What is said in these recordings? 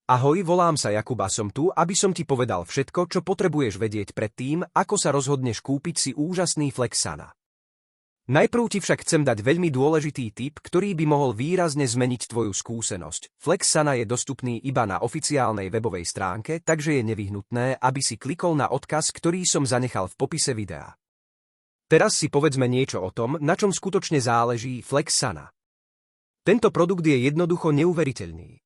Ahoj, volám sa Jakub a som tu, aby som ti povedal všetko, čo potrebuješ vedieť pred tým, ako sa rozhodneš kúpiť si úžasný Flexsana. Najprv ti však chcem dať veľmi dôležitý tip, ktorý by mohol výrazne zmeniť tvoju skúsenosť. Flexsana je dostupný iba na oficiálnej webovej stránke, takže je nevyhnutné, aby si klikol na odkaz, ktorý som zanechal v popise videa. Teraz si povedzme niečo o tom, na čom skutočne záleží Flexsana. Tento produkt je jednoducho neuveriteľný.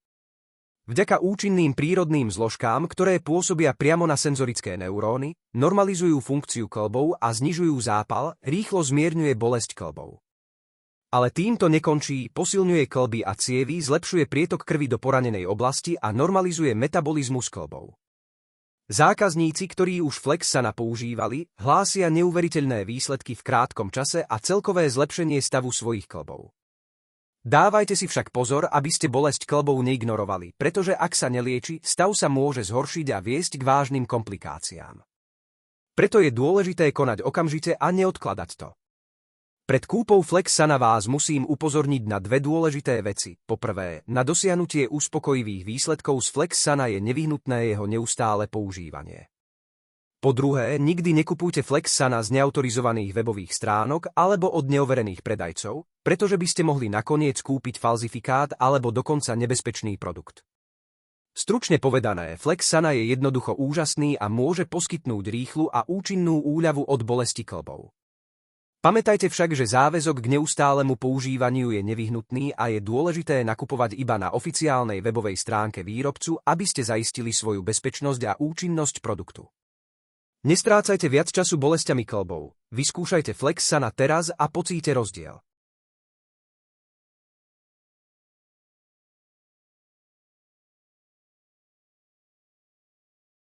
Vďaka účinným prírodným zložkám, ktoré pôsobia priamo na senzorické neuróny, normalizujú funkciu kĺbov a znižujú zápal, rýchlo zmierňuje bolesť kĺbov. Ale týmto nekončí, posilňuje kĺby a cievy, zlepšuje prietok krvi do poranenej oblasti a normalizuje metabolizmus kĺbov. Zákazníci, ktorí už Flexsana používali, hlásia neuveriteľné výsledky v krátkom čase a celkové zlepšenie stavu svojich kĺbov. Dávajte si však pozor, aby ste bolesť kĺbov neignorovali, pretože ak sa nelieči, stav sa môže zhoršiť a viesť k vážnym komplikáciám. Preto je dôležité konať okamžite a neodkladať to. Pred kúpou Flexsana vás musím upozorniť na dve dôležité veci. Po prvé, na dosiahnutie uspokojivých výsledkov z Flexsana je nevyhnutné jeho neustále používanie. Po druhé, nikdy nekupujte Flexsana z neautorizovaných webových stránok alebo od neoverených predajcov, pretože by ste mohli nakoniec kúpiť falzifikát alebo dokonca nebezpečný produkt. Stručne povedané, Flexsana je jednoducho úžasný a môže poskytnúť rýchlu a účinnú úľavu od bolesti kĺbov. Pamätajte však, že záväzok k neustálemu používaniu je nevyhnutný a je dôležité nakupovať iba na oficiálnej webovej stránke výrobcu, aby ste zaistili svoju bezpečnosť a účinnosť produktu. Nestrácajte viac času bolestiami kĺbov, vyskúšajte Flexsana teraz a pocíte rozdiel.